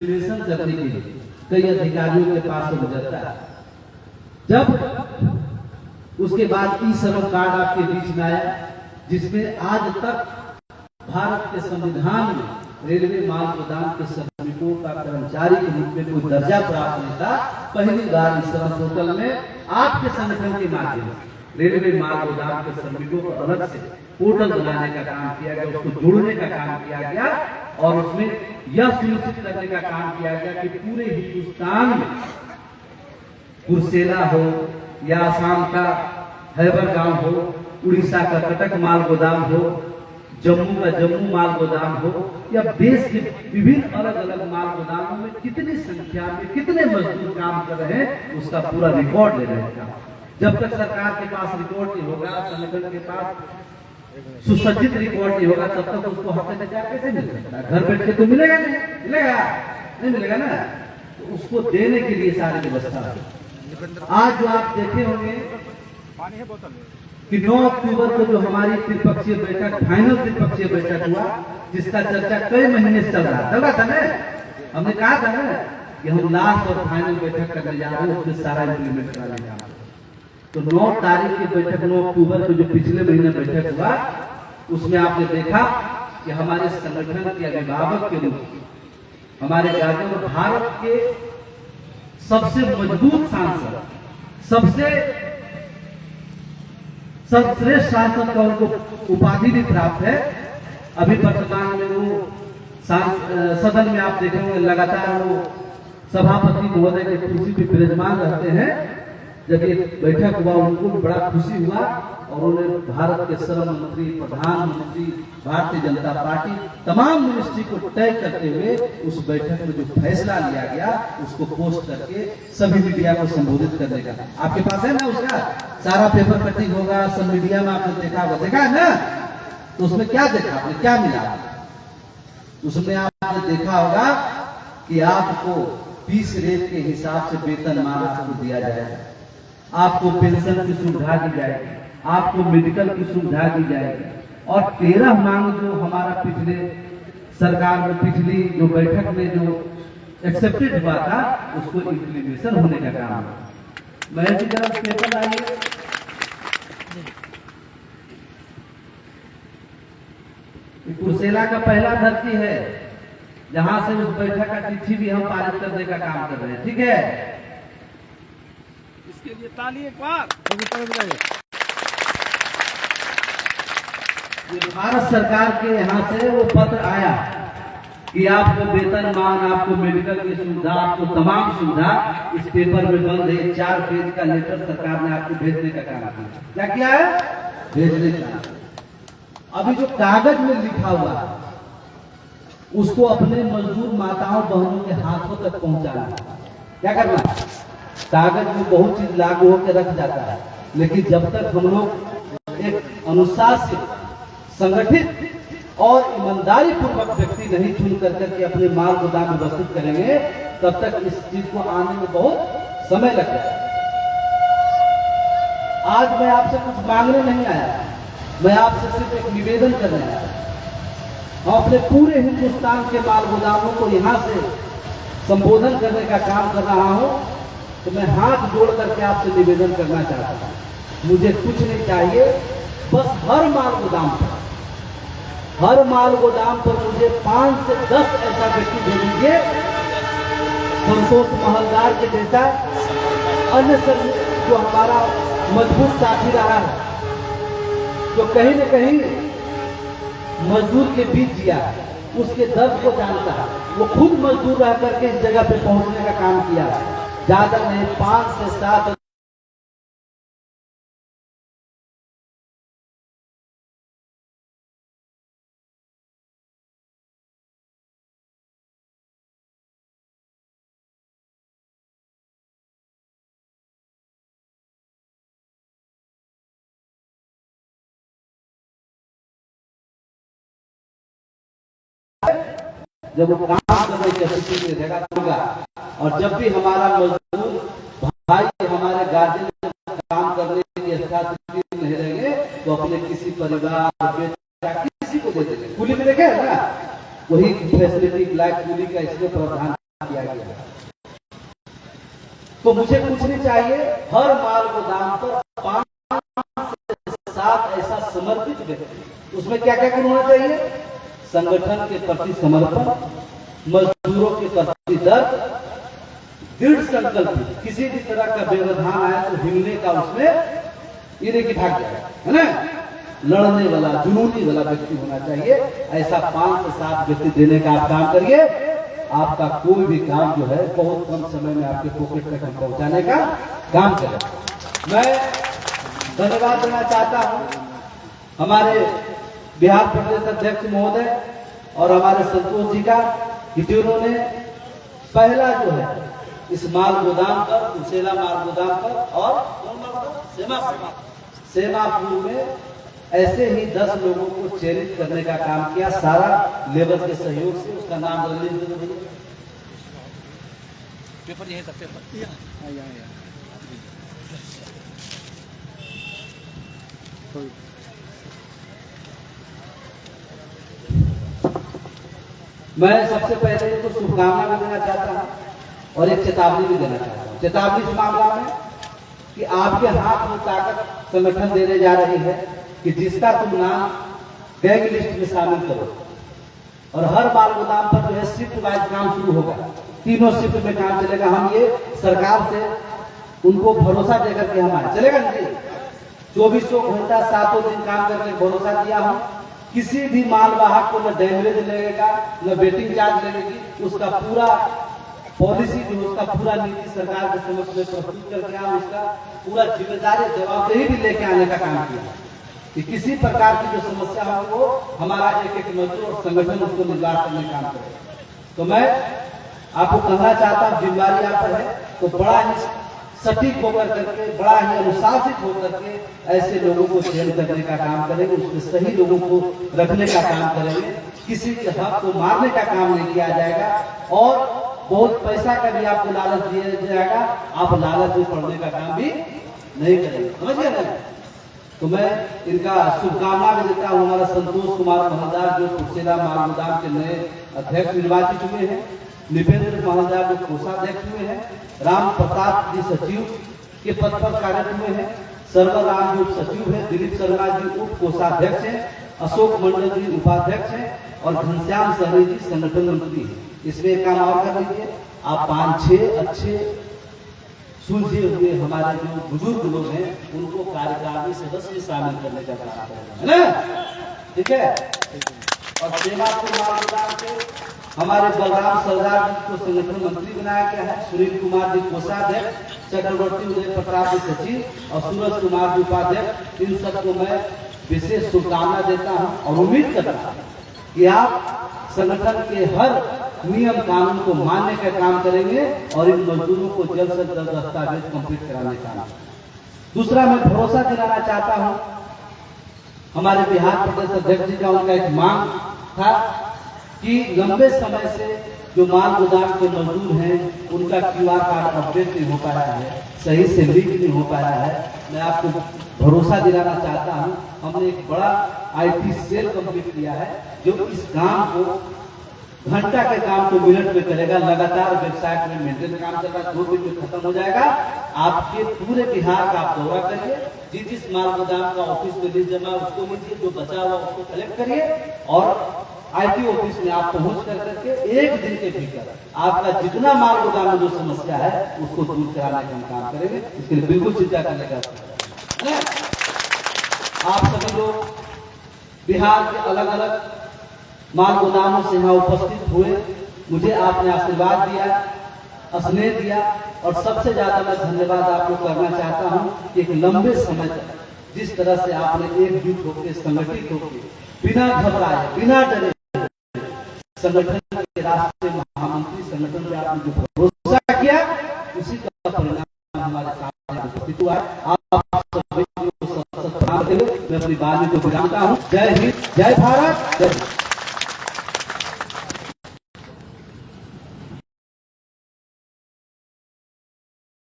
विश्लेषण करने के लिए कई अधिकारियों के पास गुजरता है। जब उसके बाद ई श्रम कार्ड आपके बीच में आया, जिसमें आज तक भारत के संविधान में रेलवे माल गोदाम के श्रमिकों का कर्मचारी के रूप में कोई दर्जा प्राप्त नहीं था। पहली बार इस श्रम पोर्टल में आपके संगठन के माध्यम से रेलवे माल गोदाम के श्रमिकों को अलग से पोर्टल बनाने का काम किया गया, उसको जोड़ने का काम किया गया और उसमें यह सुनिश्चित करने का काम किया गया कि पूरे हिंदुस्तान में कुर्सेला हो या आसाम का हैबर गांव हो, उड़ीसा का कटक माल गोदाम हो, जम्मू का जम्मू माल गोदाम हो या देश के विभिन्न अलग अलग माल गोदामों में कितनी संख्या में कितने मजदूर काम कर रहे हैं, उसका पूरा रिकॉर्ड ले रहे हैं। जब तक सरकार के पास रिकॉर्ड नहीं होगा, संगठन के पास सुसज्जित रिकॉर्ड नहीं होगा, तब तक उसको हक अधिकार कैसे मिल सकता है? घर बैठ के तो मिलेगा नहीं, नहीं मिलेगा ना। तो उसको देने के लिए सारी व्यवस्था है। आज जो आप देखे होंगे कि 9 अक्टूबर को जो हमारी त्रिपक्षीय बैठक, फाइनल त्रिपक्षीय बैठक हुआ, जिसका चर्चा कई महीने से चल रहा था ना। हमने कहा था ना कि हम लास्ट और फाइनल बैठक करने जा रहे हैं, उसमें सारा इम्प्लीमेंट कराने जा रहे हैं। तो 9 तारीख की बैठक, 9 अक्टूबर को जो पिछले महीने बैठक हुआ, उसमें आपने देखा कि हमारे संगठन के अभिभावक के रूप में हमारे गार्जियन भारत के सबसे मजबूत सांसद, सबसे सर्वश्रेष्ठ सांसद का उनको उपाधि भी प्राप्त है। अभी वर्तमान में वो सदन में आप देखेंगे लगातार वो सभापति महोदय के कुर्सी पे विराजमान रहते हैं। जब ये बैठक हुआ उनको भी बड़ा खुशी हुआ और उन्होंने भारत के श्रम मंत्री, प्रधानमंत्री, भारतीय जनता पार्टी तमाम मिनिस्ट्री को तय करते हुए उस बैठक में जो फैसला लिया गया उसको पोस्ट करके सभी मीडिया को संबोधित करने का। आपके पास है ना, उसका सारा पेपर कटिंग होगा, सब मीडिया में आपने देखा है ना। तो उसमें क्या देखा आपने, क्या मिला? उसमें आपने देखा होगा कि आपको 20 रेट के हिसाब से वेतनमान आपको दिया जाएगा, आपको पेंशन की सुविधा दी जाएगी, आपको मेडिकल की सुविधा दी जाएगी और 13 मांग जो हमारा पिछले सरकार में पिछली जो बैठक में जो एक्सेप्टेड हुआ था उसको इम्प्लीमेशन होने का काम है। मैं भी जरा पेपर आइए, कुर्सेला का पहला धरती है जहां से उस बैठक का तिथि भी हम पारित करने का काम कर रहे हैं। ठीक है, इसके लिए ताली एक बार। ये भारत सरकार के यहाँ से वो पत्र आया कि आपको वेतनमान, आपको मेडिकल की सुविधा, आपको तमाम सुविधा इस पेपर में बंद है। 4 पेज का लेटर सरकार ने आपको भेजने का काम किया। क्या किया है? भेजने का। अभी जो कागज में लिखा हुआ उसको अपने मजदूर माताओं बहनों के हाथों तक पहुंचाना। क्या करना? कागज में बहुत चीज लागू होकर रख जाता है, लेकिन जब तक हम लोग एक अनुशासित, संगठित और ईमानदारी पूर्वक व्यक्ति नहीं चुन करके अपने माल गोदाम व्यवस्थित करेंगे, तब तक इस चीज को आने में बहुत समय लगेगा। आज मैं आपसे कुछ मांगने नहीं आया, मैं आपसे सिर्फ एक निवेदन करने आया। हम अपने पूरे हिंदुस्तान के माल गोदामों को यहाँ से संबोधन करने का काम कर रहा हूँ। तो मैं हाथ जोड़ करके आपसे निवेदन करना चाहता हूँ, मुझे कुछ नहीं चाहिए, बस हर माल गोदाम पर मुझे 5 से 10 ऐसा व्यक्ति भेजेंगे, संतोष महलदार के जैसा, अन्य सब जो हमारा मजबूत साथी रहा है, जो कहीं न कहीं मजदूर के बीच जिया, उसके दर्द को जानता है, वो खुद मजदूर रह करके इस जगह पे पहुंचने का काम किया। ज्यादा नहीं, 5 से 7 जब वो काम करने की स्थिति में जगह होगा और जब भी हमारा मजदूर भाई हमारे गार्जियन काम करने की स्थिति नहीं रहेंगे तो अपने किसी परिवार, बेटा, किसी को दे देंगे। कुली में देखे ना, वही फैसिलिटी ब्लैक कुली का इसमें प्रावधान तो मुझे कुछ नहीं चाहिए, हर माल गोदाम पर 5 से 7 ऐसा समर्पित व्यक्ति। उसमें क्या क्या गुण होना चाहिए? संगठन के प्रति समर्पण, मजदूरों के प्रति दर्द, दृढ़ संकल्प, किसी भी तरह का व्यवधान आए तो हिलने का उसमें ये नहीं कि भाग जाए, है ना, लड़ने वाला, जुनूनी वाला व्यक्ति होना चाहिए। ऐसा 5 से 7 व्यक्ति देने का आप काम करिए, आपका कोई भी काम जो है बहुत कम समय में आपके पॉकेट तक पहुंचाने का काम करें। मैं धन्यवाद देना चाहता हूं हमारे बिहार प्रदेश अध्यक्ष महोदय और हमारे संतोष जी का, कि जिन्होंने पहला जो है इस माल गोदाम पर, कुशेला माल गोदाम पर और सेमापुर में ऐसे ही 10 लोगों को चयनित करने का काम किया, सारा लेबर के सहयोग से। उसका नाम पेपर यही था, पेपर मैं सबसे पहले इनको शुभकामना भी देना चाहता हूं और एक चेतावनी भी देना चाहता हूं। चेतावनी इस मामला में कि आपके हाथ में ताकत संगठन देने जा रही है कि जिसका तुम नाम गैंग लिस्ट में शामिल करो, और हर माल गोदाम पर जो है शिफ्ट वाइज काम शुरू होगा, 3 शिफ्ट में काम चलेगा। हम ये सरकार से उनको भरोसा देकर के हम आए, चलेगा नहीं, 24 घंटा 7 दिन काम करके भरोसा दिया हूं। किसी भी मालवाहक को न डैमेज लगेगा, न वेटिंग चार्ज लगेगी। उसका पूरा पॉलिसी जो उसका पूरा नीति सरकार के समक्ष में प्रस्तुत करके हम उसका पूरा जिम्मेदारी जवाबदेही भी लेके आने का काम किया कि किसी प्रकार की जो समस्या हो वो हमारा एक मजदूर और संगठन उसको निवार करने का काम करे। तो मैं आपको कहना चाहता हूँ, जिम्मेदारी आप पर है तो बड़ा ही सटीक होकर करके, बड़ा ही अनुशासित होकर के ऐसे लोगों को चयन करने का काम करेंगे, उसमें सही लोगों को रखने का काम करेंगे। किसी के हक को मारने का काम नहीं किया जाएगा और बहुत पैसा का भी आपको लालच दिया जाएगा, आप लालच में पड़ने का काम भी नहीं करेंगे, समझिए ना। तो मैं इनका शुभकामना भी देता हूँ। हमारा संतोष कुमार महलदार जो कुशेला माल गोदाम के नए अध्यक्ष निर्वाचित हुए हैं, निपेंद्र महलदार जो कोषाध्यक्ष हुए हैं, राम प्रताप जी सचिव के पद पर कार्यरत हुए हैं, सर्वराम जी उप सचिव है, दिलीप शर्मा जी उप कोषाध्यक्ष हैं, अशोक मंडल जी उपाध्यक्ष हैं और घनश्याम सहनी जी संगठन मंत्री हैं। इसमें एक काम और कर लीजिए, आप 5-6 अच्छे सुलझे हुए हमारे जो बुजुर्ग लोग हैं उनको कार्यकारिणी सदस्य में शामिल करने का काम करें, है ना, ठीक है। और सेमापुर माल गोदाम के हमारे बलराम सरदार जी को संगठन मंत्री बनाया गया है, सुनील कुमार जी कोषाध्यक्ष, चक्रवर्ती उदय प्रताप जी सचिव और सूरज कुमार जी उपाध्यक्ष। इन सबको मैं विशेष शुभकामना देता हूं और उम्मीद करता हूं कि आप संगठन के हर नियम कानून को मानने का काम करेंगे और इन मजदूरों को जल्द से जल्द दस्तावेज कंप्लीट कराने का। दूसरा, मैं भरोसा दिलाना चाहता हूं, हमारे बिहार प्रदेश अध्यक्ष जी का उनका एक मांग था कि लंबे समय से जो माल गोदाम के मजदूर हैं उनका QR कार्ड अपडेट नहीं हो पाया है, सही से लिंक नहीं हो पाया है। मैं आपको भरोसा दिलाना चाहता हूं, हमने एक बड़ा IT सेल कंप्लीट किया है जो इस काम को, घंटा के काम को मिनट में करेगा। लगातार वेबसाइट में मेंटेन काम चलेगा, 2 दिन में खत्म हो जाएगा। आपके पूरे बिहार का आप दौरा करिए, जिस माल गोदाम का ऑफिस में लीज जमा उसको लीजिए, जो बचा हुआ उसको कलेक्ट करिए और IT ऑफिस में आप पहुंच करके 1 दिन के भीतर आपका जितना माल गोदाम में जो समस्या है उसको दूर कराने का हम काम करेंगे। इसके लिए बिल्कुल चिंता करने का आप सभी लोग बिहार के अलग अलग माल गोदामों से यहाँ उपस्थित हुए, मुझे आपने आशीर्वाद दिया, स्नेह दिया और सबसे ज्यादा मैं धन्यवाद आपको करना चाहता हूँ कि एक लंबे समय तक जिस तरह से आपने एकजुट होकर, संगठित होकर, बिना घबराए, बिना डरे संगठन के राष्ट्रीय महामंत्री संगठन पे आपने जो भरोसा किया उसी का परिणाम हमारे सामने उपस्थित हुआ है। आप सभी को मैं अपनी बात में तो विरामता हूँ। जय हिंद, जय भारत, जय